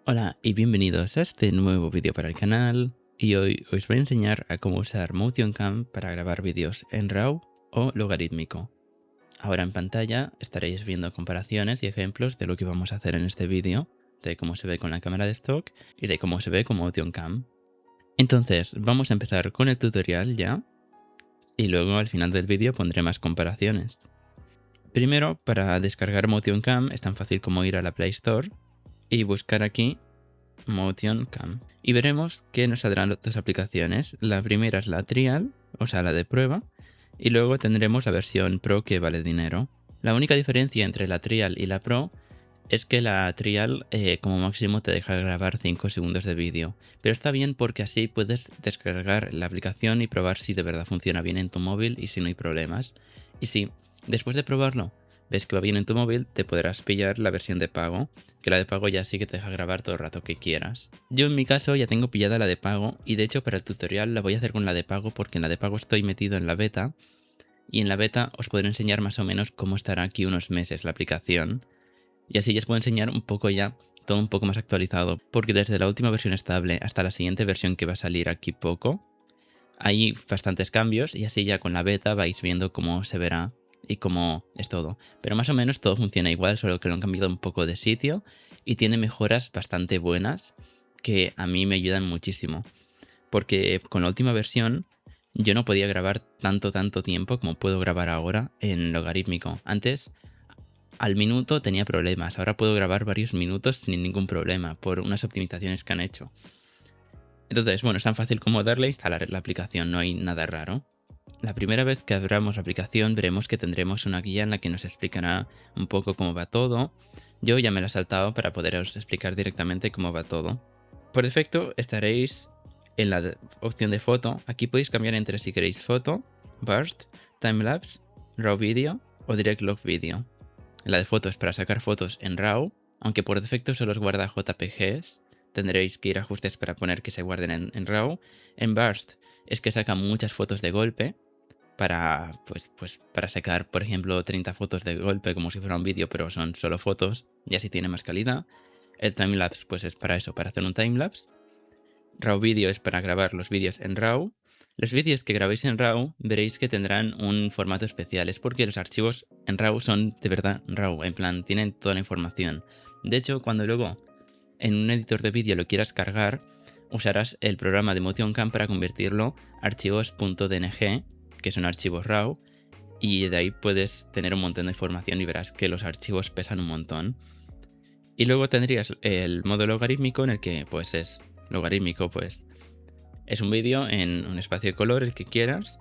Hola y bienvenidos a este nuevo vídeo para el canal, y hoy os voy a enseñar a cómo usar Motion Cam para grabar vídeos en RAW o logarítmico. Ahora en pantalla estaréis viendo comparaciones y ejemplos de lo que vamos a hacer en este vídeo, de cómo se ve con la cámara de stock y de cómo se ve con Motion Cam. Entonces vamos a empezar con el tutorial ya, y luego al final del vídeo pondré más comparaciones. Primero, para descargar Motion Cam es tan fácil como ir a la Play Store y buscar aquí Motion Cam. Y veremos que nos saldrán dos aplicaciones. La primera es la Trial, o sea, la de prueba, y luego tendremos la versión Pro que vale dinero. La única diferencia entre la Trial y la Pro es que la Trial como máximo te deja grabar 5 segundos de vídeo, pero está bien porque así puedes descargar la aplicación y probar si de verdad funciona bien en tu móvil y si no hay problemas. Y si después de probarlo ves que va bien en tu móvil, te podrás pillar la versión de pago, que la de pago ya sí que te deja grabar todo el rato que quieras. Yo en mi caso ya tengo pillada la de pago, y de hecho para el tutorial la voy a hacer con la de pago porque en la de pago estoy metido en la beta, y en la beta os podré enseñar más o menos cómo estará aquí unos meses la aplicación. Y así ya os puedo enseñar un poco ya, todo un poco más actualizado, porque desde la última versión estable hasta la siguiente versión que va a salir aquí poco, hay bastantes cambios, y así ya con la beta vais viendo cómo se verá y cómo es todo. Pero más o menos todo funciona igual, solo que lo han cambiado un poco de sitio y tiene mejoras bastante buenas que a mí me ayudan muchísimo. Porque con la última versión yo no podía grabar tanto tiempo como puedo grabar ahora en logarítmico. Antes al minuto tenía problemas, ahora puedo grabar varios minutos sin ningún problema por unas optimizaciones que han hecho. Entonces, bueno, es tan fácil como darle a instalar la aplicación, no hay nada raro. La primera vez que abramos la aplicación veremos que tendremos una guía en la que nos explicará un poco cómo va todo. Yo ya me la he saltado para poderos explicar directamente cómo va todo. Por defecto estaréis en la opción de foto. Aquí podéis cambiar entre si queréis foto, burst, timelapse, raw video o direct log video. La de foto es para sacar fotos en RAW, aunque por defecto solo os guarda JPGs. Tendréis que ir a ajustes para poner que se guarden en RAW. En burst es que saca muchas fotos de golpe, para para sacar, por ejemplo, 30 fotos de golpe como si fuera un vídeo, pero son solo fotos y así tiene más calidad. El timelapse pues es para eso, para hacer un timelapse. RAW video es para grabar los vídeos en RAW. Los vídeos que grabéis en RAW veréis que tendrán un formato especial. Es porque los archivos en RAW son de verdad RAW, en plan, tienen toda la información. De hecho, cuando luego en un editor de vídeo lo quieras cargar, usarás el programa de Motion Cam para convertirlo a archivos .dng, que son archivos RAW, y de ahí puedes tener un montón de información y verás que los archivos pesan un montón. Y luego tendrías el modo logarítmico, en el que pues es logarítmico, pues es un vídeo en un espacio de color el que quieras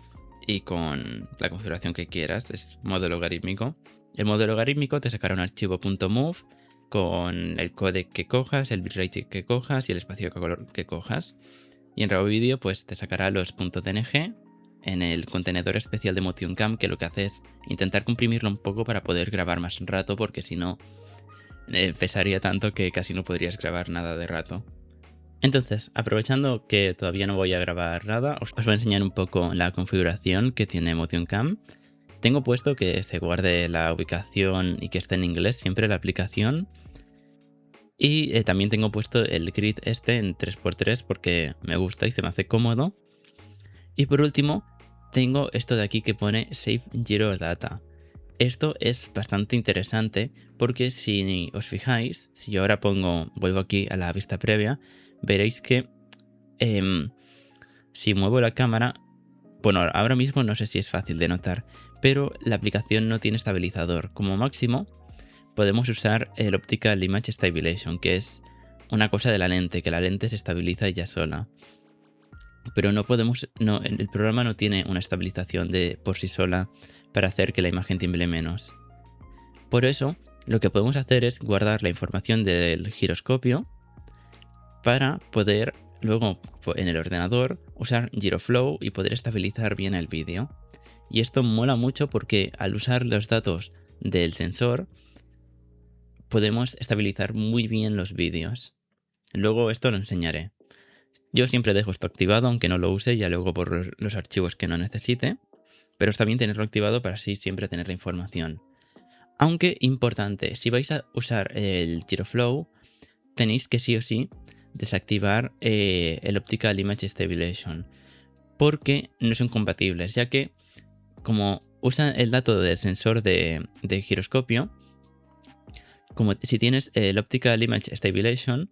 y con la configuración que quieras. Es modo logarítmico. El modo logarítmico te sacará un archivo .mov con el codec que cojas, el bitrate que cojas y el espacio de color que cojas. Y en RAW Video pues te sacará los .dng en el contenedor especial de Motion Cam, que lo que hace es intentar comprimirlo un poco para poder grabar más rato, porque si no pesaría tanto que casi no podrías grabar nada de rato. Entonces, aprovechando que todavía no voy a grabar nada, os voy a enseñar un poco la configuración que tiene Motion Cam. Tengo puesto que se guarde la ubicación y que esté en inglés siempre la aplicación. Y también tengo puesto el grid este en 3x3 porque me gusta y se me hace cómodo. Y por último, tengo esto de aquí que pone Save Giro Data. Esto es bastante interesante porque si os fijáis, si yo ahora vuelvo aquí a la vista previa, veréis que si muevo la cámara, bueno, ahora mismo no sé si es fácil de notar, pero la aplicación no tiene estabilizador. Como máximo podemos usar el Optical Image Stabilization, que es una cosa de la lente, que la lente se estabiliza ella sola. Pero no podemos, el programa no tiene una estabilización de por sí sola para hacer que la imagen tiemble menos. Por eso, lo que podemos hacer es guardar la información del giroscopio para poder luego en el ordenador usar GiroFlow y poder estabilizar bien el vídeo. Y esto mola mucho porque al usar los datos del sensor podemos estabilizar muy bien los vídeos. Luego esto lo enseñaré. Yo siempre dejo esto activado, aunque no lo use, ya luego borro los archivos que no necesite, pero está bien tenerlo activado para así siempre tener la información. Aunque importante, si vais a usar el GiroFlow, tenéis que sí o sí desactivar el Optical Image Stabilization, porque no son compatibles, ya que como usa el dato del sensor de giroscopio, como si tienes el Optical Image Stabilization,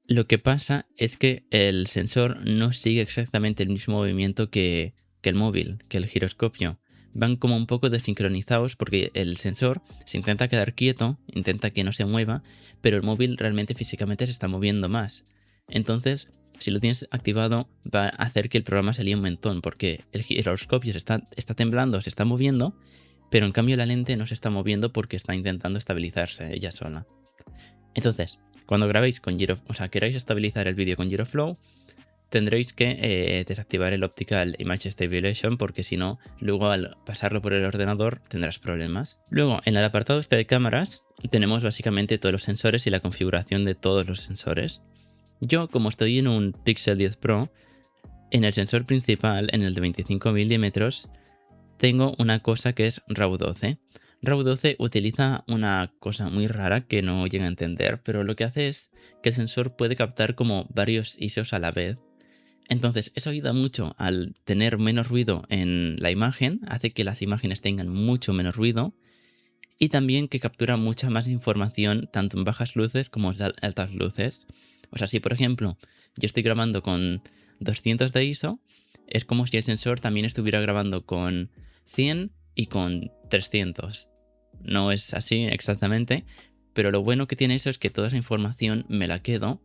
lo que pasa es que el sensor no sigue exactamente el mismo movimiento que el móvil, que el giroscopio. Van como un poco desincronizados porque el sensor se intenta quedar quieto, intenta que no se mueva, pero el móvil realmente físicamente se está moviendo más. Entonces, si lo tienes activado, va a hacer que el programa se líe un montón porque el giroscopio está temblando, se está moviendo, pero en cambio la lente no se está moviendo porque está intentando estabilizarse ella sola. Entonces, cuando grabéis con queráis estabilizar el vídeo con Giroflow, tendréis que desactivar el Optical Image Stabilization porque si no, luego al pasarlo por el ordenador tendrás problemas. Luego, en el apartado este de cámaras, tenemos básicamente todos los sensores y la configuración de todos los sensores. Yo, como estoy en un Pixel 10 Pro, en el sensor principal, en el de 25 milímetros, tengo una cosa que es RAW 12. RAW 12 utiliza una cosa muy rara que no llega a entender, pero lo que hace es que el sensor puede captar como varios ISOs a la vez. Entonces, eso ayuda mucho al tener menos ruido en la imagen, hace que las imágenes tengan mucho menos ruido y también que captura mucha más información tanto en bajas luces como en altas luces. O sea, si por ejemplo yo estoy grabando con 200 de ISO, es como si el sensor también estuviera grabando con 100 y con 300. No es así exactamente, pero lo bueno que tiene eso es que toda esa información me la quedo.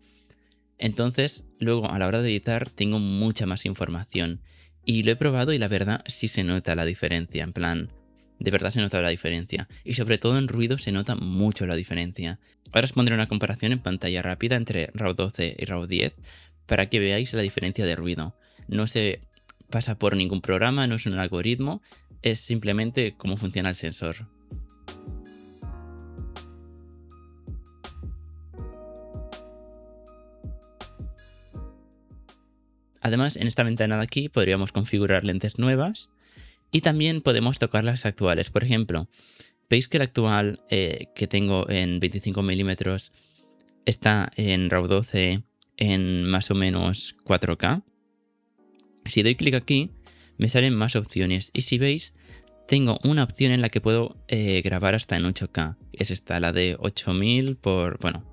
Entonces, luego a la hora de editar tengo mucha más información. Y lo he probado y la verdad sí se nota la diferencia. En plan, de verdad se nota la diferencia. Y sobre todo en ruido se nota mucho la diferencia. Ahora os pondré una comparación en pantalla rápida entre RAW 12 y RAW 10 para que veáis la diferencia de ruido. No se pasa por ningún programa, no es un algoritmo, es simplemente cómo funciona el sensor. Además, en esta ventana de aquí podríamos configurar lentes nuevas y también podemos tocar las actuales. Por ejemplo, veis que la actual que tengo en 25 milímetros está en RAW 12 en más o menos 4K. Si doy clic aquí, me salen más opciones. Y si veis, tengo una opción en la que puedo grabar hasta en 8K. Es esta, la de 8000 por... Bueno,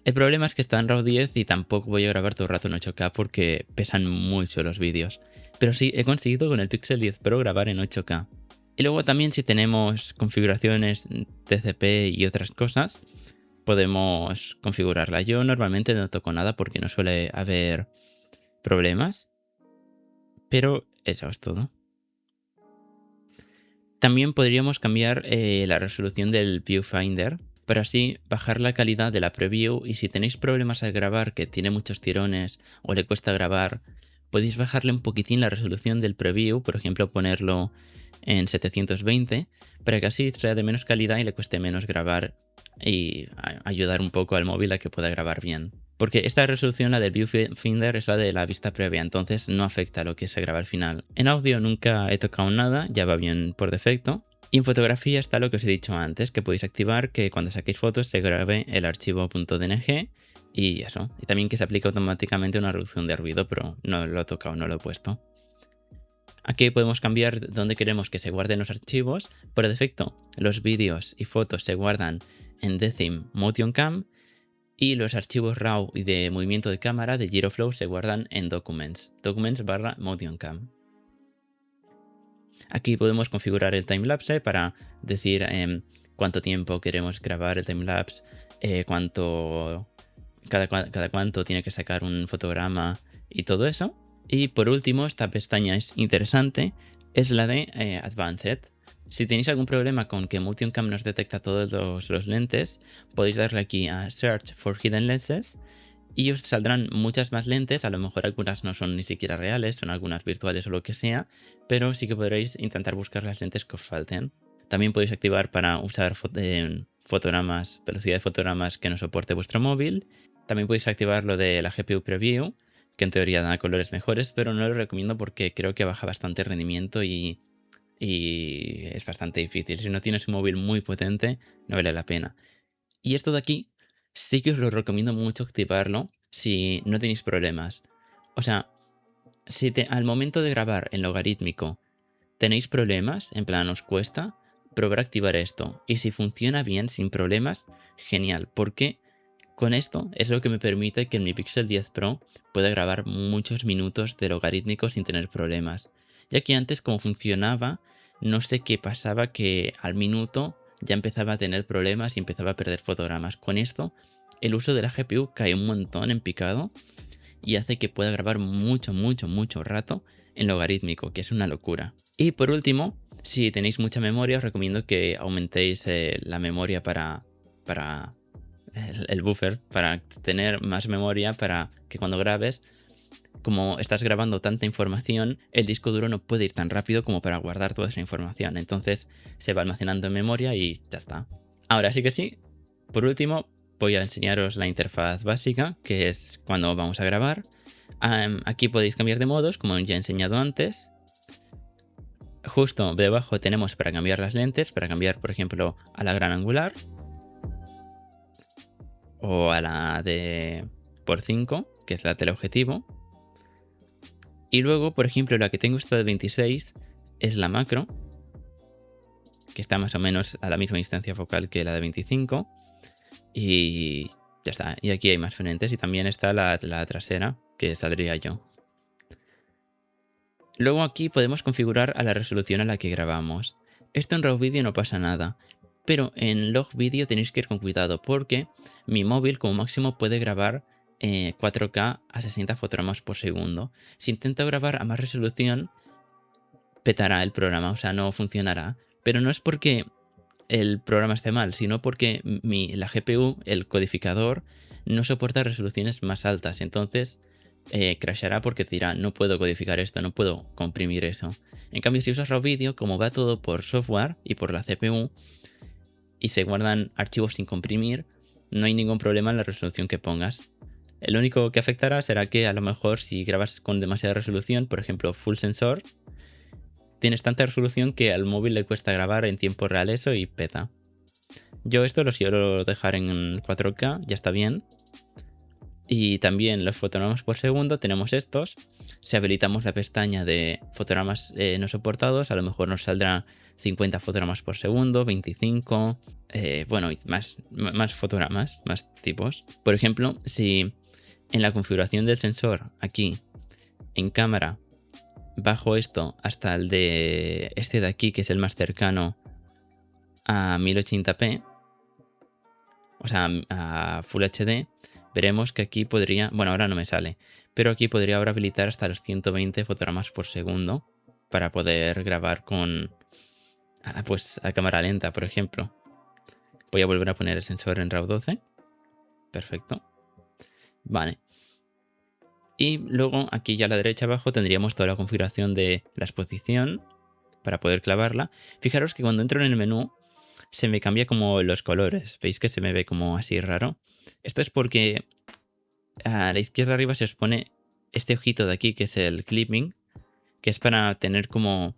el problema es que está en RAW 10 y tampoco voy a grabar todo el rato en 8K porque pesan mucho los vídeos. Pero sí, he conseguido con el Pixel 10 Pro grabar en 8K. Y luego también si tenemos configuraciones TCP y otras cosas, podemos configurarla. Yo normalmente no toco nada porque no suele haber problemas. Pero eso es todo. También podríamos cambiar la resolución del viewfinder para así bajar la calidad de la preview y si tenéis problemas al grabar que tiene muchos tirones o le cuesta grabar, podéis bajarle un poquitín la resolución del preview, por ejemplo ponerlo en 720 para que así sea de menos calidad y le cueste menos grabar y ayudar un poco al móvil a que pueda grabar bien. Porque esta resolución, la del viewfinder, es la de la vista previa, entonces no afecta a lo que se graba al final. En audio nunca he tocado nada, ya va bien por defecto. Y en fotografía está lo que os he dicho antes, que podéis activar que cuando saquéis fotos se grabe el archivo .dng y eso. Y también que se aplica automáticamente una reducción de ruido, pero no lo he tocado, no lo he puesto. Aquí podemos cambiar dónde queremos que se guarden los archivos. Por defecto, los vídeos y fotos se guardan en Decim Motion Cam y los archivos RAW y de movimiento de cámara de Giroflow se guardan en Documents, Documents/Motion Cam. Aquí podemos configurar el timelapse para decir cuánto tiempo queremos grabar el timelapse, cada cuánto tiene que sacar un fotograma y todo eso. Y por último, esta pestaña es interesante, es la de Advanced. Si tenéis algún problema con que Motion Cam nos detecta todos los lentes, podéis darle aquí a Search for Hidden Lenses y os saldrán muchas más lentes, a lo mejor algunas no son ni siquiera reales, son algunas virtuales o lo que sea, pero sí que podréis intentar buscar las lentes que os falten. También podéis activar para usar fotogramas, velocidad de fotogramas que no soporte vuestro móvil. También podéis activar lo de la GPU Preview, que en teoría da colores mejores, pero no lo recomiendo porque creo que baja bastante el rendimiento y es bastante difícil. Si no tienes un móvil muy potente, no vale la pena. Y esto de aquí sí que os lo recomiendo mucho activarlo si no tenéis problemas. O sea, si al momento de grabar en logarítmico tenéis problemas, en plan os cuesta, probar a activar esto. Y si funciona bien, sin problemas, genial. Porque con esto es lo que me permite que en mi Pixel 10 Pro pueda grabar muchos minutos de logarítmico sin tener problemas. Ya que antes como funcionaba, no sé qué pasaba, que al minuto ya empezaba a tener problemas y empezaba a perder fotogramas. Con esto, el uso de la GPU cae un montón en picado y hace que pueda grabar mucho rato en logarítmico, que es una locura. Y por último, si tenéis mucha memoria, os recomiendo que aumentéis la memoria para el buffer, para tener más memoria, para que cuando grabes, como estás grabando tanta información, el disco duro no puede ir tan rápido como para guardar toda esa información. Entonces se va almacenando en memoria y ya está. Ahora sí que sí, por último, voy a enseñaros la interfaz básica, que es cuando vamos a grabar. Aquí podéis cambiar de modos, como ya he enseñado antes. Justo debajo tenemos para cambiar las lentes, para cambiar, por ejemplo, a la gran angular o a la de por 5, que es la teleobjetivo. Y luego, por ejemplo, la que tengo esta de 26 es la macro, que está más o menos a la misma distancia focal que la de 25. Y ya está. Y aquí hay más frentes y también está la trasera, que saldría yo. Luego aquí podemos configurar a la resolución a la que grabamos. Esto en RAW Video no pasa nada, pero en Log Video tenéis que ir con cuidado porque mi móvil como máximo puede grabar 4K a 60 fotogramas por segundo. Si intento grabar a más resolución, petará el programa, o sea, no funcionará. Pero no es porque el programa esté mal, sino porque la GPU, el codificador, no soporta resoluciones más altas. Entonces crashará porque te dirá, no puedo codificar esto, no puedo comprimir eso. En cambio, si usas RAW Video, como va todo por software y por la CPU, y se guardan archivos sin comprimir, no hay ningún problema en la resolución que pongas. El único que afectará será que a lo mejor si grabas con demasiada resolución, por ejemplo full sensor, tienes tanta resolución que al móvil le cuesta grabar en tiempo real eso y peta. Yo esto lo suelo dejar en 4K, ya está bien. Y también los fotogramas por segundo tenemos estos. Si habilitamos la pestaña de fotogramas no soportados, a lo mejor nos saldrá 50 fotogramas por segundo, 25, bueno, más fotogramas, más tipos. Por ejemplo, si en la configuración del sensor, aquí, en cámara, bajo esto hasta el de este de aquí, que es el más cercano a 1080p, o sea, a Full HD, veremos que aquí podría, bueno, ahora no me sale, pero aquí podría ahora habilitar hasta los 120 fotogramas por segundo para poder grabar con, pues, a cámara lenta, por ejemplo. Voy a volver a poner el sensor en RAW 12. Perfecto. Vale. Y luego aquí ya a la derecha abajo tendríamos toda la configuración de la exposición para poder clavarla. Fijaros que cuando entro en el menú se me cambia como los colores. ¿Veis que se me ve como así raro? Esto es porque a la izquierda arriba se os pone este ojito de aquí, que es el clipping, que es para tener como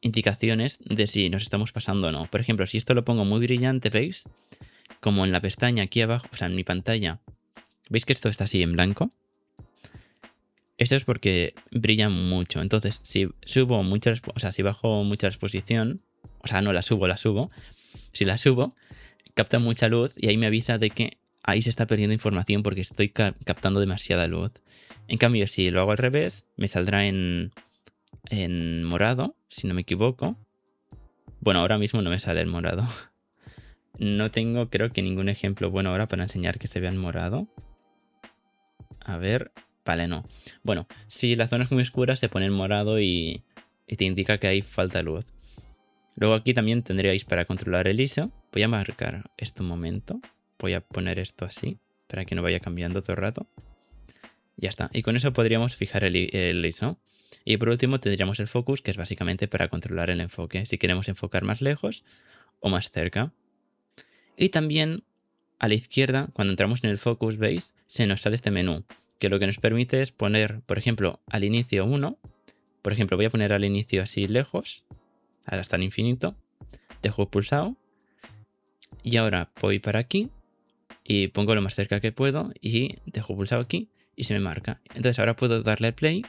indicaciones de si nos estamos pasando o no. Por ejemplo, si esto lo pongo muy brillante, ¿veis? Como en la pestaña aquí abajo, o sea, en mi pantalla, ¿veis que esto está así en blanco? Esto es porque brilla mucho. Entonces, si subo mucha, o sea, si bajo mucha exposición, o sea, no la subo. Si la subo, capta mucha luz y ahí me avisa de que ahí se está perdiendo información porque estoy captando demasiada luz. En cambio, si lo hago al revés, me saldrá en morado, si no me equivoco. Bueno, ahora mismo no me sale el morado. No tengo, creo que ningún ejemplo bueno ahora para enseñar que se vea en morado. A ver, vale, no. Bueno, si la zona es muy oscura se pone en morado y te indica que hay falta luz. Luego aquí también tendríais para controlar el ISO. Voy a marcar esto un momento. Voy a poner esto así para que no vaya cambiando todo el rato. Ya está. Y con eso podríamos fijar el ISO. Y por último tendríamos el focus, que es básicamente para controlar el enfoque. Si queremos enfocar más lejos o más cerca. Y también a la izquierda, cuando entramos en el focus, ¿veis? Se nos sale este menú, que lo que nos permite es poner, por ejemplo, al inicio 1. Por ejemplo, voy a poner al inicio así lejos, hasta el infinito. Dejo pulsado. Y ahora voy para aquí y pongo lo más cerca que puedo y dejo pulsado aquí y se me marca. Entonces ahora puedo darle al play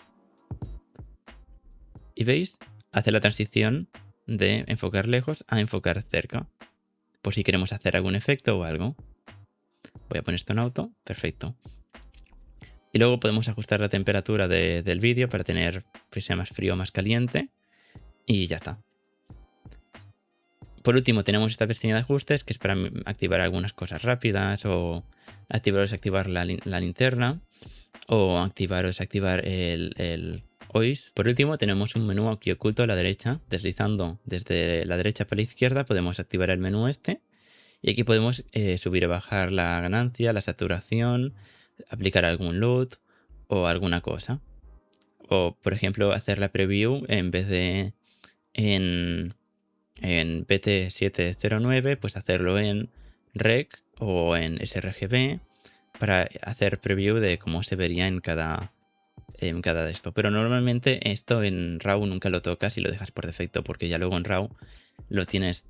y veis, hace la transición de enfocar lejos a enfocar cerca, por si queremos hacer algún efecto o algo. Voy a poner esto en auto, perfecto. Y luego podemos ajustar la temperatura del vídeo para tener que sea más frío o más caliente y ya está. Por último tenemos esta pestaña de ajustes que es para activar algunas cosas rápidas o activar o desactivar la linterna o activar o desactivar el OIS. Por último tenemos un menú aquí oculto a la derecha. Deslizando desde la derecha para la izquierda podemos activar el menú este y aquí podemos subir o bajar la ganancia, la saturación, aplicar algún load o alguna cosa. O por ejemplo hacer la preview en vez de en BT709, pues hacerlo en Rec o en sRGB para hacer preview de cómo se vería en cada de esto. Pero normalmente esto en RAW nunca lo tocas y lo dejas por defecto, porque ya luego en RAW lo tienes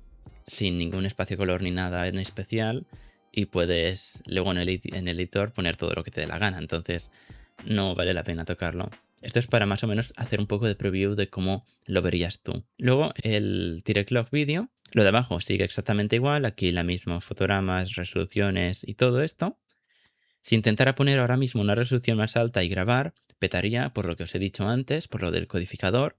sin ningún espacio color ni nada en especial y puedes luego en el editor poner todo lo que te dé la gana. Entonces no vale la pena tocarlo. Esto es para más o menos hacer un poco de preview de cómo lo verías tú. Luego el Direct Log Video, lo de abajo sigue exactamente igual, aquí la misma, fotogramas, resoluciones y todo esto. Si intentara poner ahora mismo una resolución más alta y grabar, petaría por lo que os he dicho antes, por lo del codificador.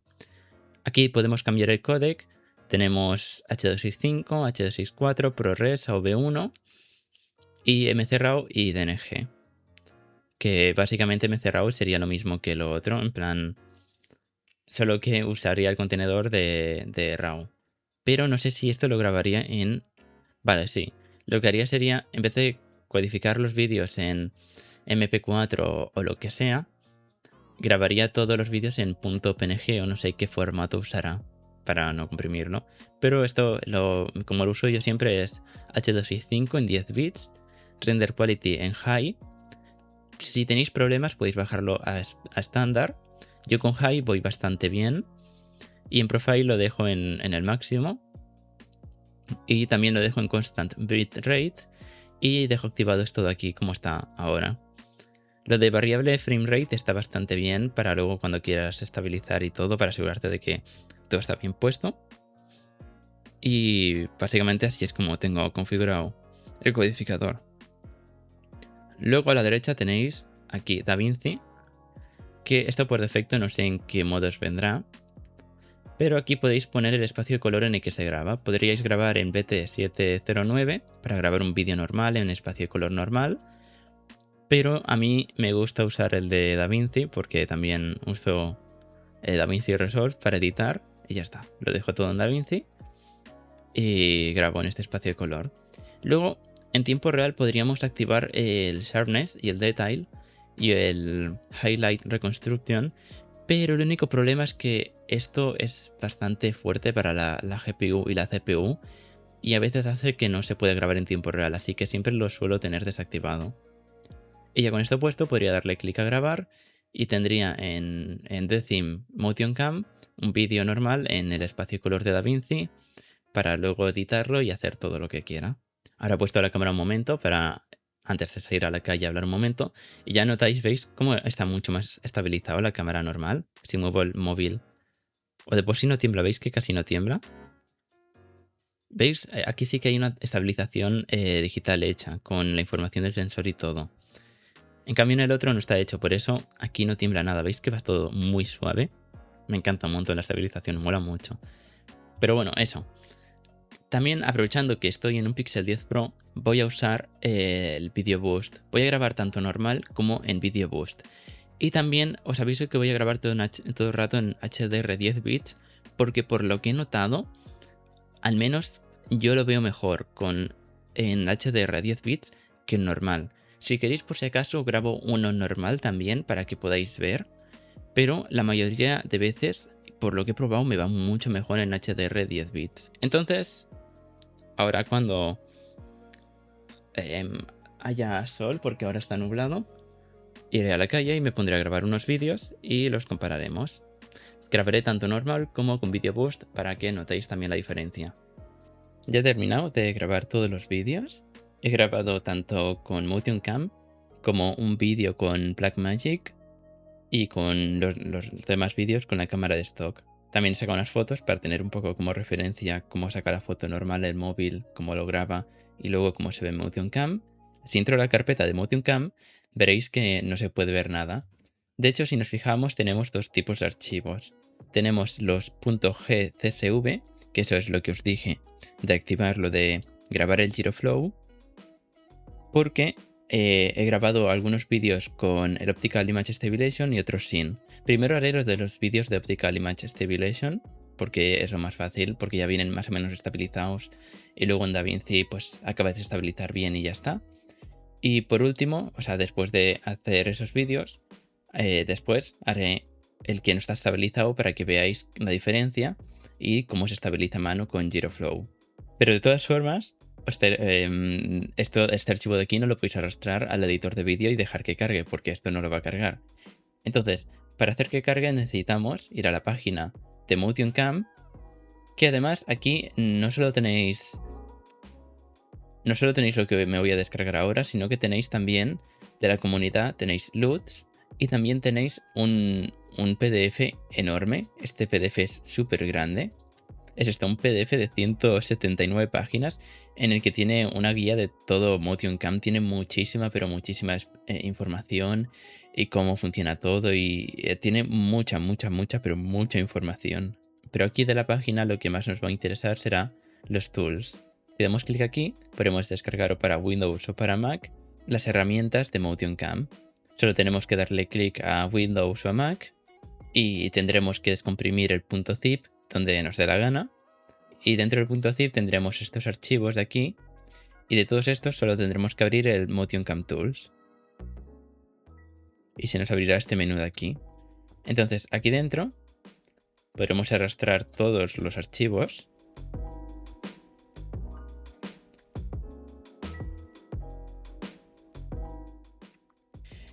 Aquí podemos cambiar el codec, tenemos H265, H264, ProRes, AV1 y MCRAW y DNG. Que básicamente MCRAW sería lo mismo que lo otro, en plan, solo que usaría el contenedor de RAW. Pero no sé si esto lo grabaría en... Vale, sí. Lo que haría sería, en vez de codificar los vídeos en MP4 o lo que sea, grabaría todos los vídeos en .png o no sé qué formato usará para no comprimirlo. Pero esto, como lo uso yo siempre, es H265 en 10 bits, render quality en high. Si tenéis problemas podéis bajarlo a estándar. Yo con high voy bastante bien. Y en profile lo dejo en el máximo. Y también lo dejo en constant bitrate. Y dejo activado esto de aquí como está ahora. Lo de variable frame rate está bastante bien para luego cuando quieras estabilizar y todo, para asegurarte de que todo está bien puesto. Y básicamente así es como tengo configurado el codificador. Luego a la derecha tenéis aquí DaVinci, que esto por defecto no sé en qué modos vendrá, pero aquí podéis poner el espacio de color en el que se graba. Podríais grabar en BT709 para grabar un vídeo normal en espacio de color normal, pero a mí me gusta usar el de DaVinci porque también uso DaVinci Resolve para editar y ya está. Lo dejo todo en DaVinci y grabo en este espacio de color. Luego, en tiempo real podríamos activar el Sharpness y el Detail y el Highlight Reconstruction, pero el único problema es que esto es bastante fuerte para la GPU y la CPU y a veces hace que no se pueda grabar en tiempo real, así que siempre lo suelo tener desactivado. Y ya con esto puesto podría darle clic a grabar y tendría en Decim Motion Cam un vídeo normal en el espacio de color de DaVinci para luego editarlo y hacer todo lo que quiera. Ahora he puesto la cámara un momento para, antes de salir a la calle, hablar un momento. Y ya notáis, ¿veis cómo está mucho más estabilizado la cámara normal? Si muevo el móvil o de por sí no tiembla, ¿veis que casi no tiembla? ¿Veis? Aquí sí que hay una estabilización digital hecha con la información del sensor y todo. En cambio en el otro no está hecho, por eso aquí no tiembla nada. ¿Veis que va todo muy suave? Me encanta un montón la estabilización, mola mucho. Pero bueno, eso. También aprovechando que estoy en un Pixel 10 Pro, voy a usar el Video Boost. Voy a grabar tanto normal como en Video Boost. Y también os aviso que voy a grabar todo el rato en HDR 10 bits, porque por lo que he notado, al menos yo lo veo mejor en HDR 10 bits que en normal. Si queréis, por si acaso, grabo uno normal también para que podáis ver, pero la mayoría de veces, por lo que he probado, me va mucho mejor en HDR 10 bits. Entonces, ahora cuando haya sol, porque ahora está nublado, iré a la calle y me pondré a grabar unos vídeos y los compararemos. Grabaré tanto normal como con Video Boost para que notéis también la diferencia. Ya he terminado de grabar todos los vídeos He grabado tanto con Motion Cam como un vídeo con Blackmagic y con los demás vídeos con la cámara de stock. También he sacado unas fotos para tener un poco como referencia cómo saca la foto normal el móvil, cómo lo graba y luego cómo se ve en Motion Cam. Si entro a la carpeta de Motion Cam, veréis que no se puede ver nada. De hecho, si nos fijamos, tenemos dos tipos de archivos. Tenemos los .gcsv, que eso es lo que os dije, de activar lo de grabar el Giroflow, porque he grabado algunos vídeos con el Optical Image Stabilization y otros sin. Primero haré los de los vídeos de Optical Image Stabilization, porque es lo más fácil, porque ya vienen más o menos estabilizados y luego en DaVinci pues acabas de estabilizar bien y ya está. Y por último, o sea, después de hacer esos vídeos, después haré el que no está estabilizado para que veáis la diferencia y cómo se estabiliza a mano con Giroflow. Pero de todas formas, este archivo de aquí no lo podéis arrastrar al editor de vídeo y dejar que cargue, porque esto no lo va a cargar. Entonces, para hacer que cargue necesitamos ir a la página de Motion Cam, que además aquí no solo tenéis lo que me voy a descargar ahora, sino que tenéis también de la comunidad, tenéis LUTs y también tenéis un PDF enorme. Este PDF es súper grande. Es un PDF de 179 páginas en el que tiene una guía de todo Motion Cam. Tiene muchísima, pero muchísima información y cómo funciona todo y tiene mucha, pero mucha información. Pero aquí de la página lo que más nos va a interesar será los tools. Si damos clic aquí, podremos descargar o para Windows o para Mac las herramientas de Motion Cam. Solo tenemos que darle clic a Windows o a Mac y tendremos que descomprimir el .zip donde nos dé la gana. Y dentro del .zip tendremos estos archivos de aquí. Y de todos estos solo tendremos que abrir el Motion Cam Tools. Y se nos abrirá este menú de aquí. Entonces aquí dentro podremos arrastrar todos los archivos.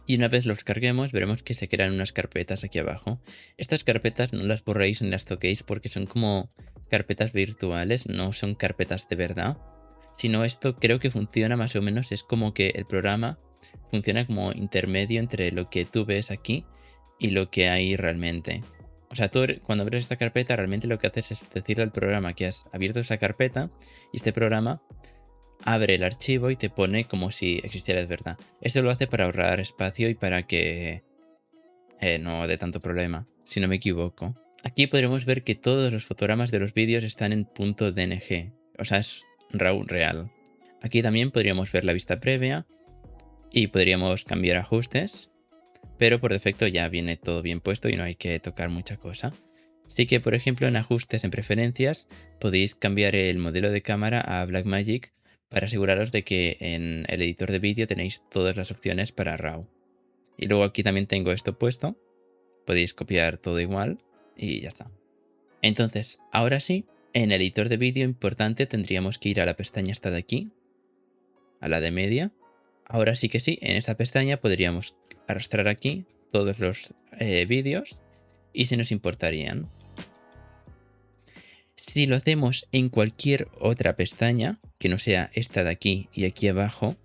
Y una vez los carguemos, veremos que se crean unas carpetas aquí abajo. Estas carpetas no las borréis ni las toquéis porque son como carpetas virtuales, no son carpetas de verdad. Sino esto creo que funciona más o menos, es como que el programa funciona como intermedio entre lo que tú ves aquí y lo que hay realmente. O sea, tú cuando abres esta carpeta realmente lo que haces es decirle al programa que has abierto esa carpeta y este programa abre el archivo y te pone como si existiera de verdad. Esto lo hace para ahorrar espacio y para que no dé tanto problema, si no me equivoco. Aquí podremos ver que todos los fotogramas de los vídeos están en .dng, o sea, es RAW real. Aquí también podríamos ver la vista previa y podríamos cambiar ajustes, pero por defecto ya viene todo bien puesto y no hay que tocar mucha cosa. Sí que, por ejemplo, en ajustes, en preferencias, podéis cambiar el modelo de cámara a Blackmagic para aseguraros de que en el editor de vídeo tenéis todas las opciones para RAW. Y luego aquí también tengo esto puesto. Podéis copiar todo igual y ya está. Entonces, ahora sí, en el editor de vídeo importante tendríamos que ir a la pestaña esta de aquí, a la de media. Ahora sí que sí, en esta pestaña podríamos arrastrar aquí todos los vídeos y se nos importarían. Si lo hacemos en cualquier otra pestaña, que no sea esta de aquí y aquí abajo,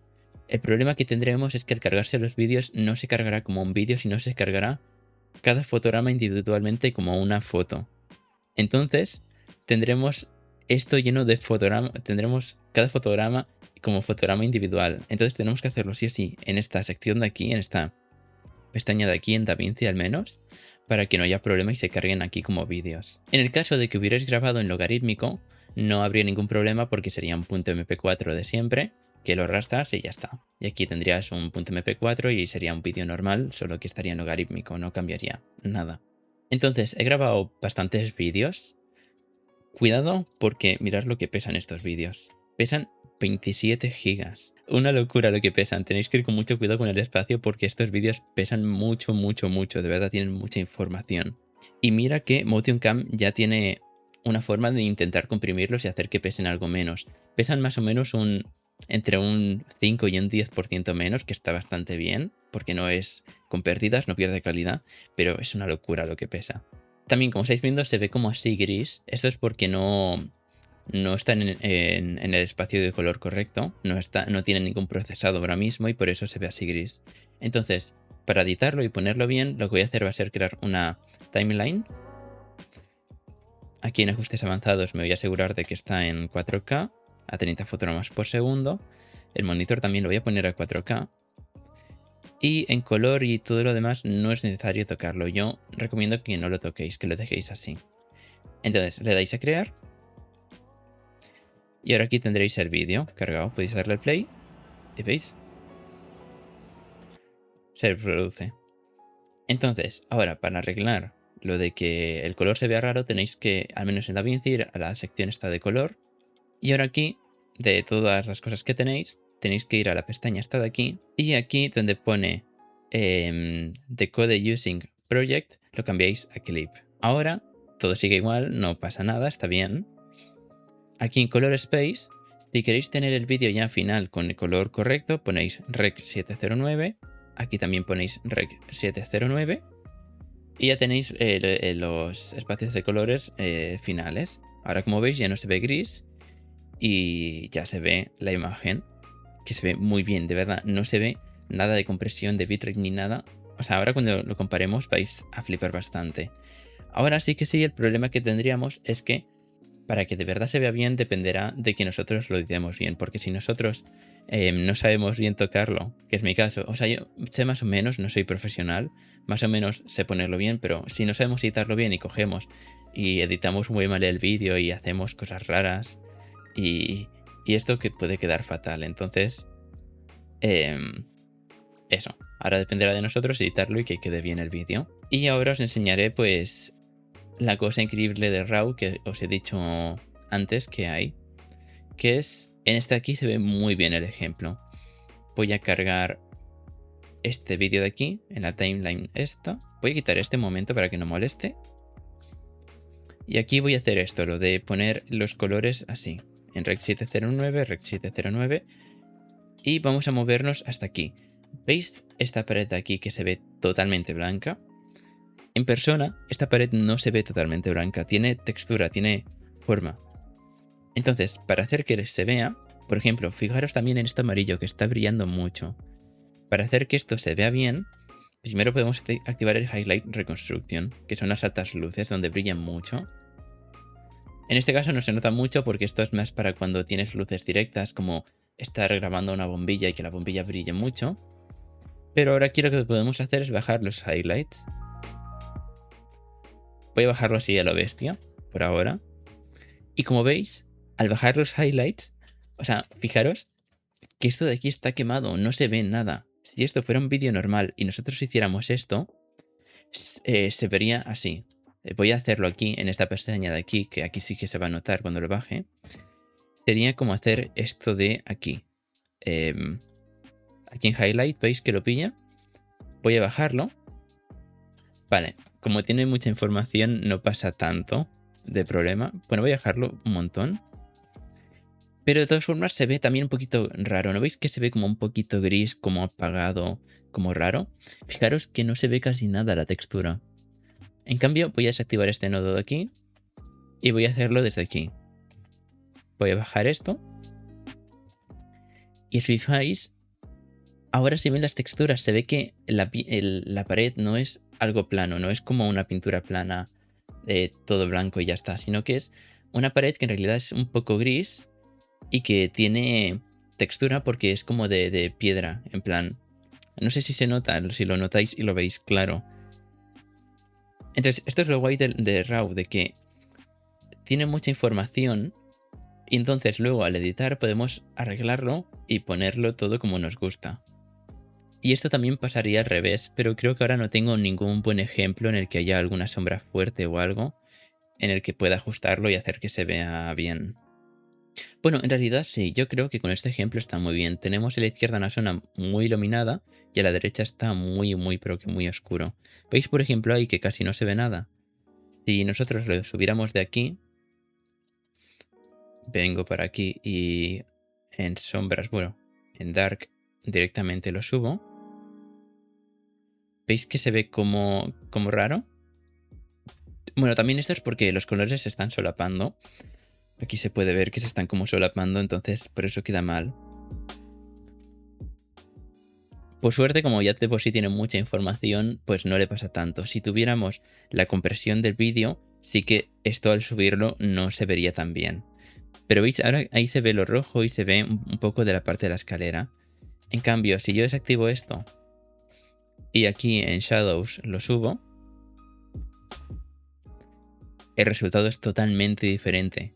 el problema que tendremos es que al cargarse los vídeos no se cargará como un vídeo, sino se cargará cada fotograma individualmente como una foto. Entonces, tendremos esto lleno de fotogramas, tendremos cada fotograma como fotograma individual. Entonces tenemos que hacerlo sí o sí en esta sección de aquí, en esta pestaña de aquí, en DaVinci al menos, para que no haya problema y se carguen aquí como vídeos. En el caso de que hubierais grabado en logarítmico, no habría ningún problema porque sería un .mp4 de siempre, que lo arrastras y ya está. Y aquí tendrías un .mp4 y sería un vídeo normal, solo que estaría en logarítmico, no cambiaría nada. Entonces, he grabado bastantes vídeos. Cuidado porque mirad lo que pesan estos vídeos. Pesan 27 gigas. Una locura lo que pesan. Tenéis que ir con mucho cuidado con el espacio porque estos vídeos pesan mucho. De verdad tienen mucha información. Y mira que Motion Cam ya tiene una forma de intentar comprimirlos y hacer que pesen algo menos. Pesan más o menos entre un 5 y un 10% menos, que está bastante bien, porque no es con pérdidas, no pierde calidad, pero es una locura lo que pesa. También, como estáis viendo, se ve como así gris. Esto es porque no no están en el espacio de color correcto, no tienen ningún procesado ahora mismo y por eso se ve así gris. Entonces, para editarlo y ponerlo bien, lo que voy a hacer va a ser crear una timeline. Aquí en ajustes avanzados me voy a asegurar de que está en 4K a 30 fotogramas por segundo. El monitor también lo voy a poner a 4K. Y en color y todo lo demás no es necesario tocarlo. Yo recomiendo que no lo toquéis, que lo dejéis así. Entonces le dais a crear. Y ahora aquí tendréis el vídeo cargado. Podéis darle al play. Y veis. Se reproduce. Entonces, ahora para arreglar lo de que el color se vea raro, tenéis que, al menos en DaVinci, ir a la sección esta de color. Y ahora aquí, de todas las cosas que tenéis que ir a la pestaña esta de aquí. Y aquí donde pone Decode Using Project, lo cambiáis a Clip. Ahora todo sigue igual, no pasa nada, está bien. Aquí en Color Space, si queréis tener el vídeo ya final con el color correcto, ponéis Rec 709. Aquí también ponéis Rec 709. Y ya tenéis los espacios de colores finales. Ahora, como veis, ya no se ve gris. Y ya se ve la imagen, que se ve muy bien, de verdad. No se ve nada de compresión de bitrate ni nada. O sea, ahora cuando lo comparemos vais a flipar bastante. Ahora sí, el problema que tendríamos es que para que de verdad se vea bien dependerá de que nosotros lo editemos bien. Porque si nosotros no sabemos bien tocarlo, que es mi caso, o sea, yo sé más o menos, no soy profesional, más o menos sé ponerlo bien, pero si no sabemos editarlo bien y cogemos y editamos muy mal el vídeo y hacemos cosas raras y esto que puede quedar fatal. Entonces, eso. Ahora dependerá de nosotros editarlo y que quede bien el vídeo. Y ahora os enseñaré pues la cosa increíble de RAW que os he dicho antes que hay. Que es, en este aquí se ve muy bien el ejemplo. Voy a cargar este vídeo de aquí, en la timeline esta. Voy a quitar este momento para que no moleste. Y aquí voy a hacer esto, lo de poner los colores así. En Rec 709, Rec 709. Y vamos a movernos hasta aquí. ¿Veis esta pared de aquí que se ve totalmente blanca? En persona, esta pared no se ve totalmente blanca. Tiene textura, tiene forma. Entonces, para hacer que se vea, por ejemplo, fijaros también en este amarillo que está brillando mucho. Para hacer que esto se vea bien, primero podemos activar el Highlight Reconstruction, que son las altas luces donde brillan mucho. En este caso no se nota mucho porque esto es más para cuando tienes luces directas, como estar grabando una bombilla y que la bombilla brille mucho. Pero ahora aquí lo que podemos hacer es bajar los highlights. Voy a bajarlo así a lo bestia, por ahora. Y como veis, al bajar los highlights, o sea, fijaros que esto de aquí está quemado, no se ve nada. Si esto fuera un vídeo normal y nosotros hiciéramos esto, se vería así. Voy a hacerlo aquí, en esta pestaña de aquí, que aquí sí que se va a notar cuando lo baje. Sería como hacer esto de aquí. Aquí en Highlight, ¿veis que lo pilla? Voy a bajarlo. Vale, como tiene mucha información no pasa tanto de problema. Bueno, voy a dejarlo un montón. Pero de todas formas se ve también un poquito raro. ¿No veis que se ve como un poquito gris, como apagado, como raro? Fijaros que no se ve casi nada la textura. En cambio, voy a desactivar este nodo de aquí y voy a hacerlo desde aquí. Voy a bajar esto. Y si fijáis, ahora se ven las texturas. Se ve que la pared no es algo plano, no es como una pintura plana de todo blanco y ya está, sino que es una pared que en realidad es un poco gris y que tiene textura porque es como de piedra, en plan. No sé si se nota, si lo notáis y lo veis claro. Entonces, esto es lo guay de RAW, de que tiene mucha información y entonces luego al editar podemos arreglarlo y ponerlo todo como nos gusta. Y esto también pasaría al revés, pero creo que ahora no tengo ningún buen ejemplo en el que haya alguna sombra fuerte o algo en el que pueda ajustarlo y hacer que se vea bien. Bueno, en realidad sí, yo creo que con este ejemplo está muy bien. Tenemos a la izquierda una zona muy iluminada y a la derecha está muy, pero que muy oscuro. ¿Veis, por ejemplo, ahí que casi no se ve nada? Si nosotros lo subiéramos de aquí, vengo para aquí y en sombras, bueno, en dark directamente lo subo. ¿Veis que se ve como raro? Bueno, también esto es porque los colores se están solapando. Aquí se puede ver que se están como solapando, entonces por eso queda mal. Por suerte, como ya de por sí tiene mucha información, pues no le pasa tanto. Si tuviéramos la compresión del vídeo, sí que esto al subirlo no se vería tan bien. Pero veis, ahora ahí se ve lo rojo y se ve un poco de la parte de la escalera. En cambio, si yo desactivo esto y aquí en Shadows lo subo, el resultado es totalmente diferente.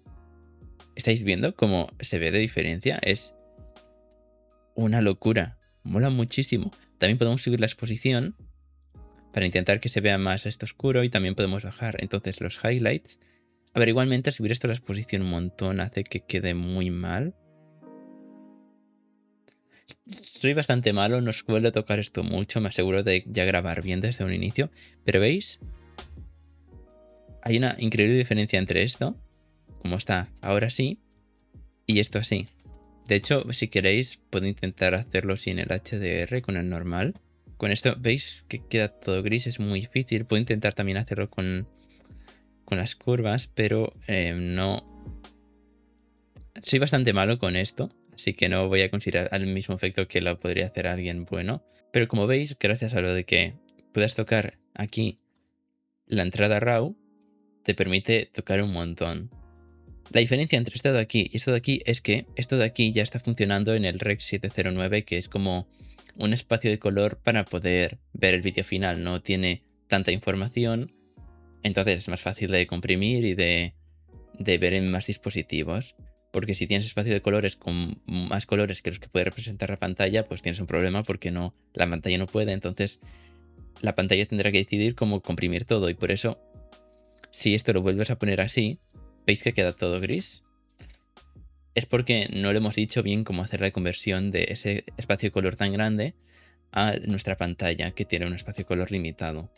¿Estáis viendo cómo se ve de diferencia? Es una locura. Mola muchísimo. También podemos subir la exposición para intentar que se vea más esto oscuro y también podemos bajar entonces los highlights. A ver, igualmente subir esto a la exposición un montón hace que quede muy mal. Soy bastante malo, no suelo tocar esto mucho, me aseguro de ya grabar bien desde un inicio. Pero ¿veis? Hay una increíble diferencia entre esto, como está ahora sí, y esto así. De hecho, si queréis, puedo intentar hacerlo sin el HDR, con el normal. Con esto, ¿veis que queda todo gris? Es muy difícil. Puedo intentar también hacerlo con las curvas, pero no... Soy bastante malo con esto, así que no voy a considerar el mismo efecto que lo podría hacer alguien bueno. Pero como veis, gracias a lo de que puedas tocar aquí la entrada RAW, te permite tocar un montón. La diferencia entre esto de aquí y esto de aquí es que esto de aquí ya está funcionando en el Rec 709, que es como un espacio de color para poder ver el vídeo final. No tiene tanta información, entonces es más fácil de comprimir y de ver en más dispositivos. Porque si tienes espacio de colores con más colores que los que puede representar la pantalla, pues tienes un problema porque no, la pantalla no puede. Entonces la pantalla tendrá que decidir cómo comprimir todo. Y por eso, si esto lo vuelves a poner así, ¿veis que queda todo gris? Es porque no le hemos dicho bien cómo hacer la conversión de ese espacio de color tan grande a nuestra pantalla, que tiene un espacio de color limitado.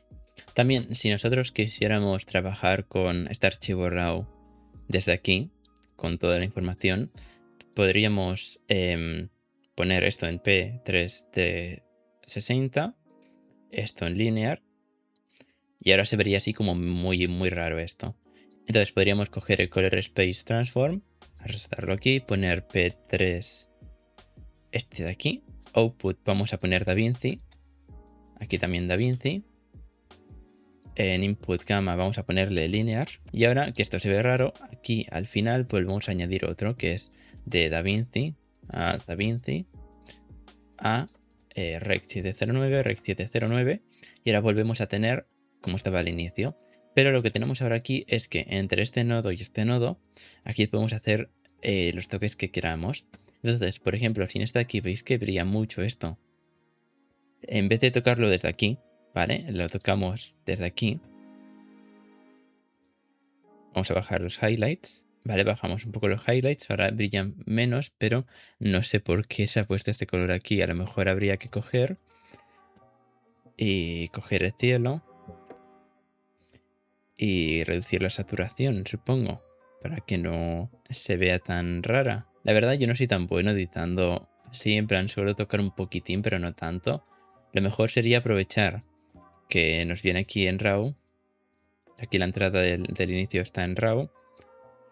También, si nosotros quisiéramos trabajar con este archivo RAW desde aquí, con toda la información, podríamos poner esto en P3D60, esto en Linear, y ahora se vería así como muy, muy raro esto. Entonces podríamos coger el Color Space Transform, arrastrarlo aquí, poner P3, este de aquí, Output vamos a poner DaVinci, aquí también DaVinci, en Input Gamma vamos a ponerle Linear, y ahora que esto se ve raro, aquí al final volvemos a añadir otro que es de DaVinci a DaVinci a Rec 709, Rec 709, y ahora volvemos a tener como estaba al inicio. Pero lo que tenemos ahora aquí es que entre este nodo y este nodo, aquí podemos hacer los toques que queramos. Entonces, por ejemplo, si en esta de aquí veis que brilla mucho esto, en vez de tocarlo desde aquí, ¿vale? Lo tocamos desde aquí. Vamos a bajar los highlights, ¿vale? Bajamos un poco los highlights, ahora brillan menos, pero no sé por qué se ha puesto este color aquí. A lo mejor habría que coger y coger el cielo y reducir la saturación, supongo, para que no se vea tan rara. La verdad, yo no soy tan bueno editando así, en plan, suelo tocar un poquitín, pero no tanto. Lo mejor sería aprovechar que nos viene aquí en RAW. Aquí la entrada del inicio está en RAW.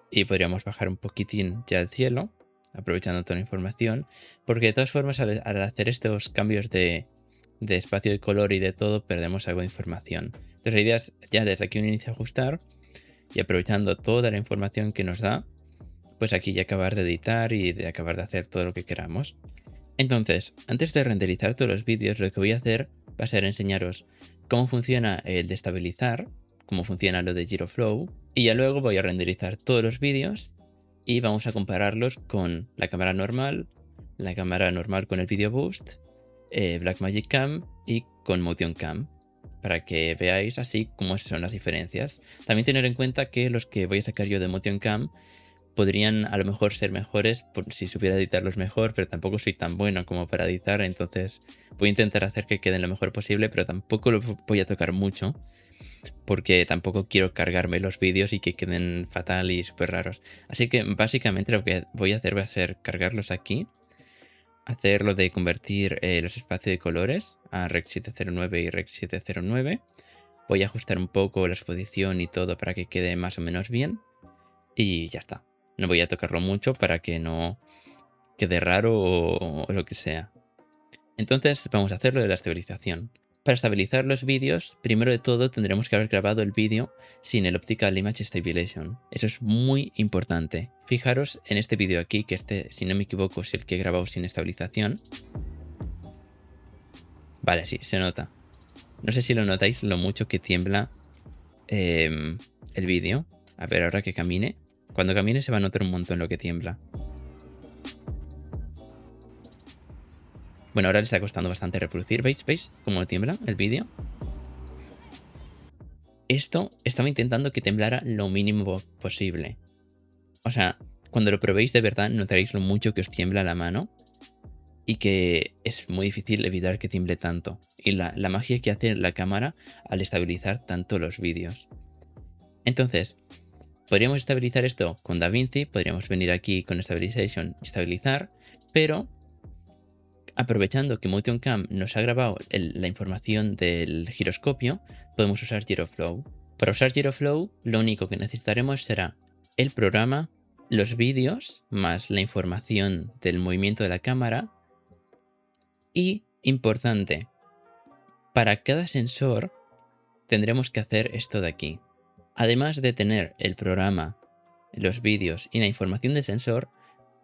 Y podríamos bajar un poquitín ya el cielo, aprovechando toda la información. Porque de todas formas, al hacer estos cambios de espacio de color y de todo, perdemos algo de información. Entonces la idea es ya desde aquí un inicio ajustar y aprovechando toda la información que nos da, pues aquí ya acabar de editar y de acabar de hacer todo lo que queramos. Entonces, antes de renderizar todos los vídeos, lo que voy a hacer va a ser enseñaros cómo funciona el destabilizar, cómo funciona lo de GiroFlow, y ya luego voy a renderizar todos los vídeos y vamos a compararlos con la cámara normal con el Video Boost, Blackmagic Cam y con Motion Cam, para que veáis así cómo son las diferencias. También tener en cuenta que los que voy a sacar yo de Motion Cam podrían a lo mejor ser mejores si supiera editarlos mejor, pero tampoco soy tan bueno como para editar, entonces voy a intentar hacer que queden lo mejor posible, pero tampoco lo voy a tocar mucho, porque tampoco quiero cargarme los vídeos y que queden fatal y súper raros. Así que básicamente lo que voy a hacer va a ser cargarlos aquí, hacer lo de convertir los espacios de colores a Rec 709 y Rec 709. Voy a ajustar un poco la exposición y todo para que quede más o menos bien. Y ya está. No voy a tocarlo mucho para que no quede raro o lo que sea. Entonces vamos a hacer lo de la estabilización. Para estabilizar los vídeos, primero de todo tendremos que haber grabado el vídeo sin el Optical Image Stabilization. Eso es muy importante. Fijaros en este vídeo aquí, que este, si no me equivoco, es el que he grabado sin estabilización. Vale, sí, se nota. No sé si lo notáis lo mucho que tiembla el vídeo. A ver, ahora que camine. Cuando camine se va a notar un montón lo que tiembla. Bueno, ahora le está costando bastante reproducir. ¿Veis cómo tiembla el vídeo? Esto estaba intentando que temblara lo mínimo posible. O sea, cuando lo probéis de verdad notaréis lo mucho que os tiembla la mano y que es muy difícil evitar que tiemble tanto. Y la magia que hace la cámara al estabilizar tanto los vídeos. Entonces, podríamos estabilizar esto con DaVinci, podríamos venir aquí con Stabilization y estabilizar, pero aprovechando que Motion Cam nos ha grabado la información del giroscopio, podemos usar GiroFlow. Para usar GiroFlow, lo único que necesitaremos será el programa, los vídeos, más la información del movimiento de la cámara. Y, importante, para cada sensor tendremos que hacer esto de aquí. Además de tener el programa, los vídeos y la información del sensor,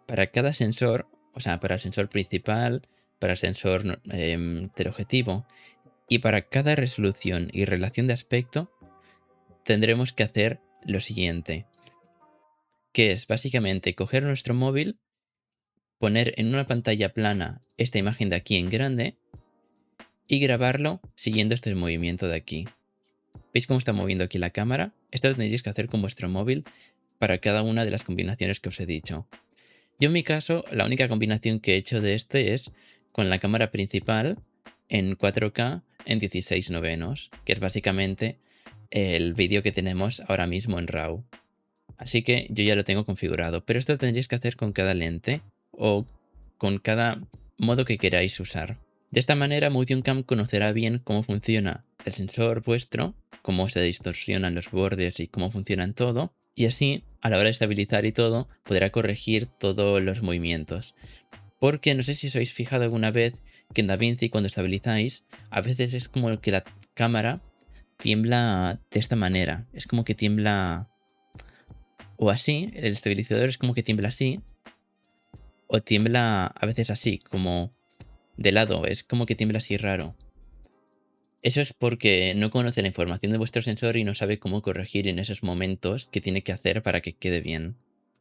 para cada sensor, o sea, para el sensor principal, para el sensor teleobjetivo y para cada resolución y relación de aspecto, tendremos que hacer lo siguiente, que es básicamente coger nuestro móvil, poner en una pantalla plana esta imagen de aquí en grande y grabarlo siguiendo este movimiento de aquí. ¿Veis cómo está moviendo aquí la cámara? Esto lo tendréis que hacer con vuestro móvil para cada una de las combinaciones que os he dicho. Yo en mi caso, la única combinación que he hecho de este es con la cámara principal en 4K en 16 novenos, que es básicamente el vídeo que tenemos ahora mismo en RAW. Así que yo ya lo tengo configurado, pero esto tendréis que hacer con cada lente o con cada modo que queráis usar. De esta manera Motion Cam conocerá bien cómo funciona el sensor vuestro, cómo se distorsionan los bordes y cómo funcionan todo, y así a la hora de estabilizar y todo podrá corregir todos los movimientos. Porque no sé si os habéis fijado alguna vez que en DaVinci cuando estabilizáis a veces es como que la cámara tiembla de esta manera, es como que tiembla o así, el estabilizador es como que tiembla así, o tiembla a veces así, como de lado, es como que tiembla así raro. Eso es porque no conoce la información de vuestro sensor y no sabe cómo corregir en esos momentos qué tiene que hacer para que quede bien.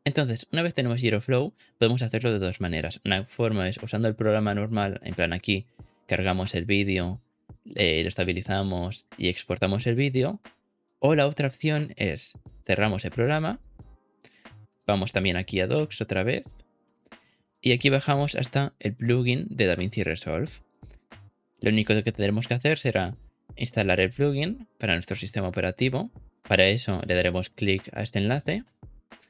Entonces, una vez tenemos GiroFlow, podemos hacerlo de dos maneras. Una forma es usando el programa normal, en plan aquí, cargamos el vídeo, lo estabilizamos y exportamos el vídeo. O la otra opción es cerramos el programa, vamos también aquí a Docs otra vez, y aquí bajamos hasta el plugin de DaVinci Resolve. Lo único que tendremos que hacer será instalar el plugin para nuestro sistema operativo. Para eso le daremos clic a este enlace,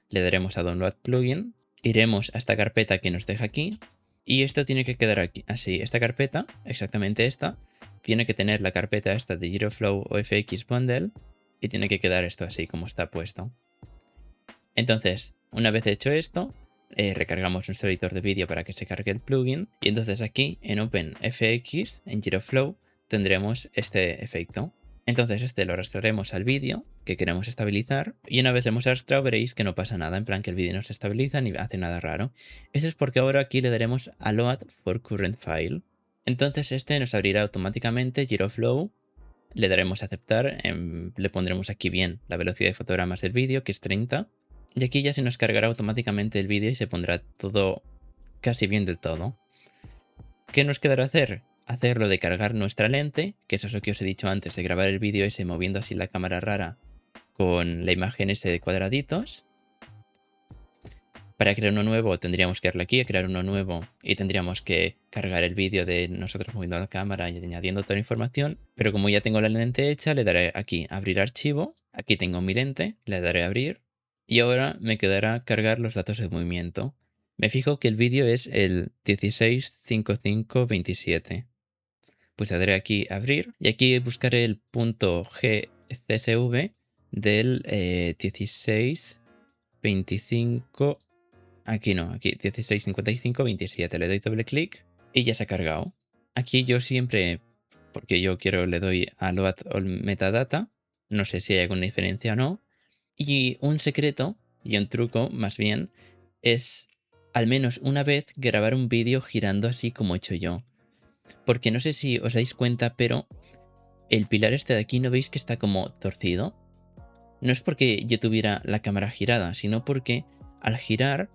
le daremos a Download Plugin, iremos a esta carpeta que nos deja aquí y esto tiene que quedar aquí, así. Esta carpeta, exactamente esta, tiene que tener la carpeta esta de GiroFlow o FX Bundle y tiene que quedar esto así como está puesto. Entonces, una vez hecho esto, recargamos nuestro editor de vídeo para que se cargue el plugin y entonces aquí en OpenFX, en GiroFlow, tendremos este efecto. Entonces este lo arrastraremos al vídeo que queremos estabilizar y una vez hemos arrastrado veréis que no pasa nada, en plan que el vídeo no se estabiliza ni hace nada raro. Eso es porque ahora aquí le daremos a Load for Current File. Entonces este nos abrirá automáticamente GiroFlow, le daremos a aceptar, le pondremos aquí bien la velocidad de fotogramas del vídeo que es 30. Y aquí ya se nos cargará automáticamente el vídeo y se pondrá todo casi bien del todo. ¿Qué nos quedará hacer? Hacerlo de cargar nuestra lente, que eso es lo que os he dicho antes, de grabar el vídeo ese moviendo así la cámara rara con la imagen ese de cuadraditos. Para crear uno nuevo tendríamos que darle aquí a crear uno nuevo y tendríamos que cargar el vídeo de nosotros moviendo la cámara y añadiendo toda la información. Pero como ya tengo la lente hecha, le daré aquí abrir archivo. Aquí tengo mi lente, le daré abrir. Y ahora me quedará cargar los datos de movimiento. Me fijo que el vídeo es el 165527. Pues le daré aquí abrir y aquí buscaré el punto GCSV del 16 25... Aquí no, aquí 1655, 27. Le doy doble clic y ya se ha cargado. Aquí yo siempre, porque yo quiero, le doy a Load All Metadata. No sé si hay alguna diferencia o no. Y un secreto, y un truco más bien, es al menos una vez grabar un vídeo girando así como he hecho yo. Porque no sé si os dais cuenta, pero el pilar este de aquí, ¿no veis que está como torcido? No es porque yo tuviera la cámara girada, sino porque al girar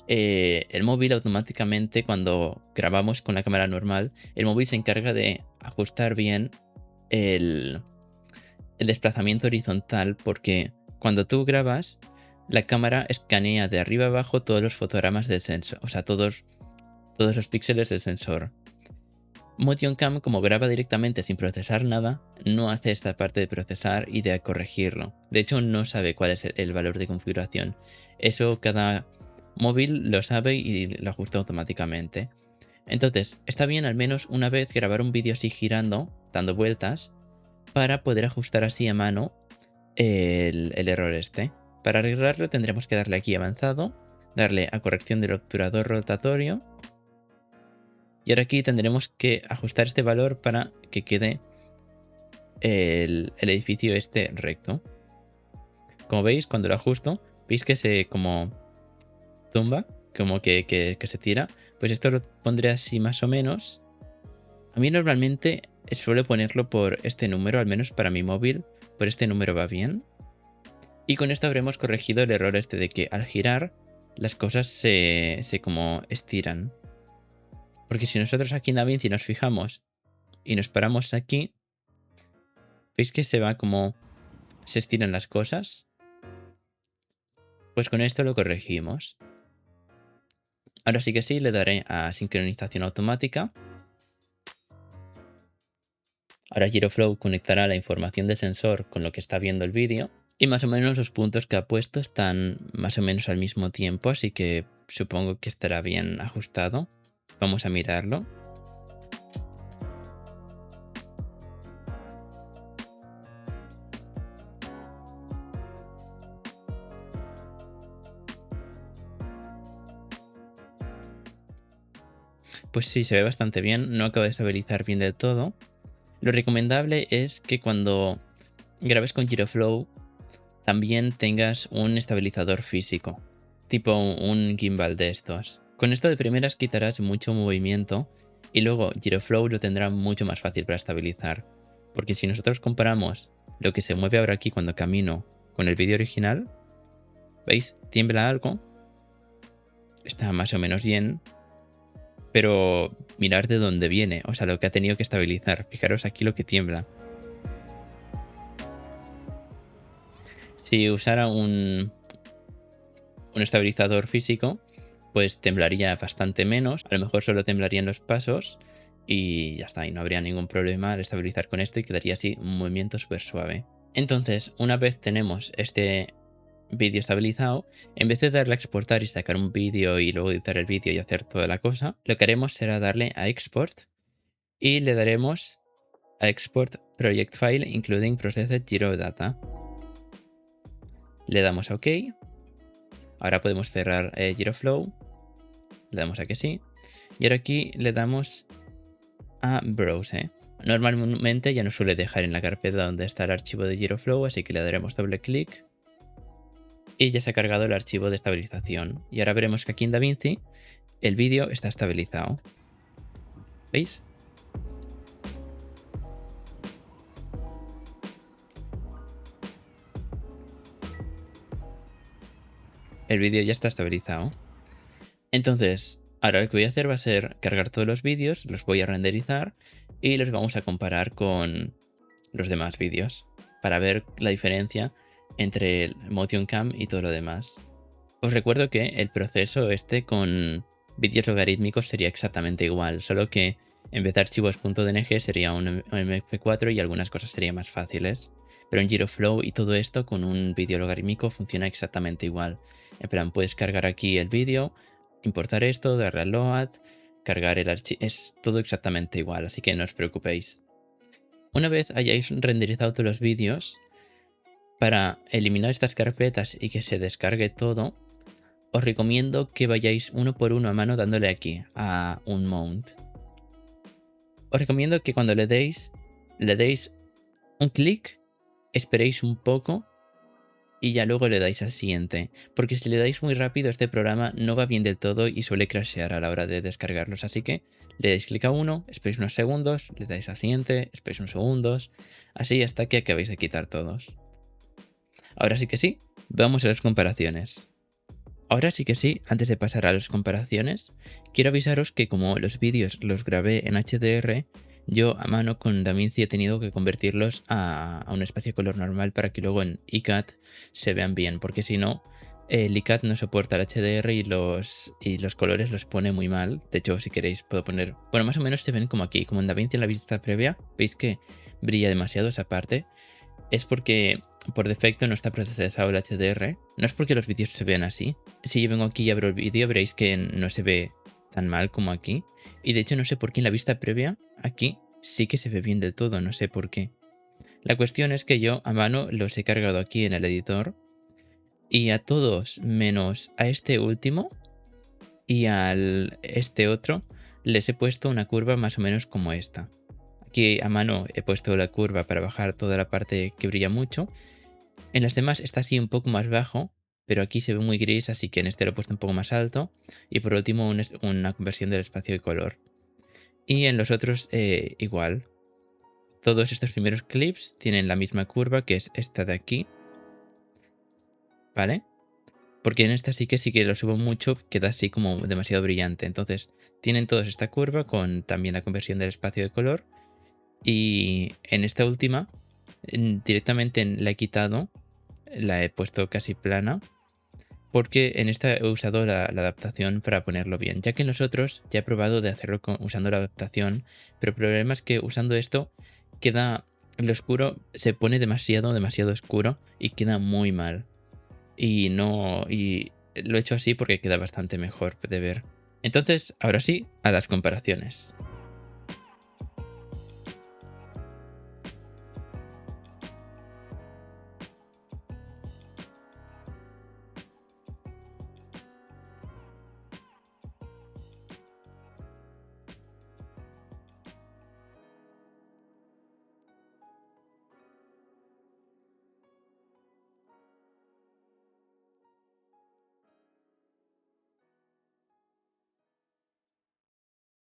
el móvil automáticamente, cuando grabamos con la cámara normal, el móvil se encarga de ajustar bien el desplazamiento horizontal, porque cuando tú grabas, la cámara escanea de arriba abajo todos los fotogramas del sensor, o sea, todos los píxeles del sensor. Motion Cam, como graba directamente sin procesar nada, no hace esta parte de procesar y de corregirlo. De hecho, no sabe cuál es el valor de configuración. Eso cada móvil lo sabe y lo ajusta automáticamente. Entonces, está bien al menos una vez grabar un vídeo así girando, dando vueltas, para poder ajustar así a mano el error este. Para arreglarlo tendremos que darle aquí avanzado, darle a corrección del obturador rotatorio. Y ahora aquí tendremos que ajustar este valor para que quede el edificio este recto. Como veis, cuando lo ajusto, veis que se como tumba, como que se tira. Pues esto lo pondré así más o menos. A mí normalmente suelo ponerlo por este número, al menos para mi móvil. Por este número va bien. Y con esto habremos corregido el error este de que al girar las cosas se como estiran. Porque si nosotros aquí en DaVinci nos fijamos y nos paramos aquí, ¿veis que se va como se estiran las cosas? Pues con esto lo corregimos. Ahora sí que sí, le daré a sincronización automática. Ahora GiroFlow conectará la información del sensor con lo que está viendo el vídeo. Y más o menos los puntos que ha puesto están más o menos al mismo tiempo, así que supongo que estará bien ajustado. Vamos a mirarlo. Pues sí, se ve bastante bien, no acaba de estabilizar bien del todo. Lo recomendable es que cuando grabes con GiroFlow también tengas un estabilizador físico, tipo un gimbal de estos. Con esto de primeras quitarás mucho movimiento y luego GiroFlow lo tendrá mucho más fácil para estabilizar. Porque si nosotros comparamos lo que se mueve ahora aquí cuando camino con el vídeo original, ¿veis? Tiembla algo. Está más o menos bien. Pero mirar de dónde viene, o sea, lo que ha tenido que estabilizar. Fijaros aquí lo que tiembla. Si usara un estabilizador físico, pues temblaría bastante menos. A lo mejor solo temblarían los pasos y ya está. Y no habría ningún problema al estabilizar con esto y quedaría así un movimiento súper suave. Entonces, una vez tenemos este vídeo estabilizado, en vez de darle a exportar y sacar un vídeo y luego editar el vídeo y hacer toda la cosa, lo que haremos será darle a export y le daremos a export project file including processed Giro data. Le damos a OK. Ahora podemos cerrar GiroFlow. Le damos a que sí. Y ahora aquí le damos a Browse. Normalmente ya nos suele dejar en la carpeta donde está el archivo de GiroFlow, así que le daremos doble clic. Y ya se ha cargado el archivo de estabilización. Y ahora veremos que aquí en DaVinci el vídeo está estabilizado. ¿Veis? El vídeo ya está estabilizado. Entonces, ahora lo que voy a hacer va a ser cargar todos los vídeos, los voy a renderizar y los vamos a comparar con los demás vídeos para ver la diferencia entre el Motion Cam y todo lo demás. Os recuerdo que el proceso este con vídeos logarítmicos sería exactamente igual, solo que en vez de archivos .dng sería un MP4 y algunas cosas serían más fáciles. Pero en GiroFlow y todo esto con un vídeo logarítmico funciona exactamente igual. En plan, puedes cargar aquí el vídeo, importar esto, darle al load, cargar el archivo, es todo exactamente igual, así que no os preocupéis. Una vez hayáis renderizado todos los vídeos, Para eliminar estas carpetas y que se descargue todo, os recomiendo que vayáis uno por uno a mano dándole aquí a un mount. Os recomiendo que cuando le deis un clic, esperéis un poco y ya luego le dais al siguiente. Porque si le dais muy rápido, este programa no va bien del todo y suele crashear a la hora de descargarlos. Así que le dais clic a uno, esperéis unos segundos, le dais al siguiente, esperéis unos segundos, así hasta que acabéis de quitar todos. Ahora sí que sí, vamos a las comparaciones. Ahora sí que sí, antes de pasar a las comparaciones, quiero avisaros que como los vídeos los grabé en HDR, yo a mano con DaVinci he tenido que convertirlos a un espacio de color normal para que luego en iCAD se vean bien, porque si no, el iCAD no soporta el HDR y los colores los pone muy mal. De hecho, si queréis puedo poner... Bueno, más o menos se ven como aquí, como en DaVinci en la vista previa, veis que brilla demasiado esa parte. Es porque por defecto no está procesado el HDR. No es porque los vídeos se vean así. Si yo vengo aquí y abro el vídeo, veréis que no se ve tan mal como aquí. Y de hecho no sé por qué en la vista previa, aquí sí que se ve bien del todo, no sé por qué. La cuestión es que yo a mano los he cargado aquí en el editor. Y a todos menos a este último y al este otro les he puesto una curva más o menos como esta. Aquí a mano he puesto la curva para bajar toda la parte que brilla mucho. En las demás está así un poco más bajo, pero aquí se ve muy gris, así que en este lo he puesto un poco más alto. Y por último una conversión del espacio de color. Y en los otros igual. Todos estos primeros clips tienen la misma curva, que es esta de aquí. ¿Vale? Porque en esta sí que lo subo mucho, queda así como demasiado brillante. Entonces tienen todos esta curva con también la conversión del espacio de color. Y en esta última directamente la he quitado, la he puesto casi plana, porque en esta he usado la adaptación para ponerlo bien, ya que en los otros ya he probado de hacerlo usando la adaptación, pero el problema es que usando esto queda, lo oscuro se pone demasiado oscuro y queda muy mal. Y lo he hecho así porque queda bastante mejor de ver. Entonces, ahora sí, a las comparaciones.